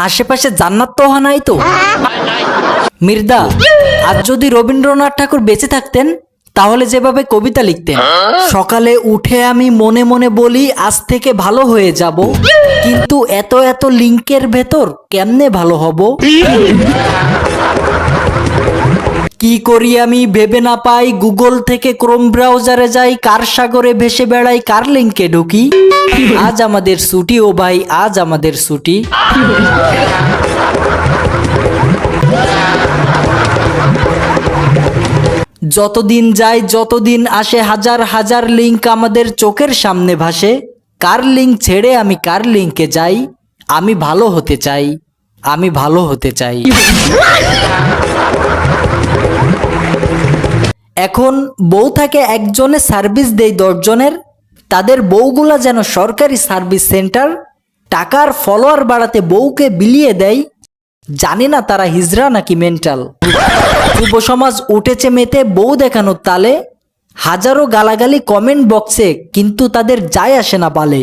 আশেপাশে জান্নাত তো নাই তো? মির্দা, আজ যদি রবীন্দ্রনাথ ঠাকুর বেঁচে থাকতেন তাহলে যেভাবে কবিতা লিখতেন, সকালে উঠে আমি মনে মনে বলি আজ থেকে ভালো হয়ে যাব, কিন্তু এত এত লিংকের ভেতর কেমনে ভালো হব? কি করি আমি ভেবে না পাই, গুগল থেকে ক্রোম ব্রাউজারে যাই, কার সাগরে ভেসে বেড়াই, কার লিংকে ঢুকি। আজ আমাদের ছুটি ও ভাই, আজ আমাদের ছুটি। যতদিন যায় যতদিন আসে, হাজার হাজার লিংক আমাদের চোখের সামনে ভাসে। কার লিংক ছেড়ে আমি কার লিংকে যাই? আমি ভালো হতে চাই, আমি ভালো হতে চাই। এখন বউ থাকে একজনে, সার্ভিস দেয় 10 জনের। তাদের বউগুলা যেন সরকারি সার্ভিস সেন্টার। টাকার ফলোয়ার বাড়াতে বউকে বিলিয়ে দেয়। জানি না তারা হিজড়া নাকি মেন্টাল। যুব সমাজ উঠেছে মেতে বউ দেখানোর তালে। হাজারো গালাগালি কমেন্ট বক্সে, কিন্তু তাদের যায় আসে না বালে।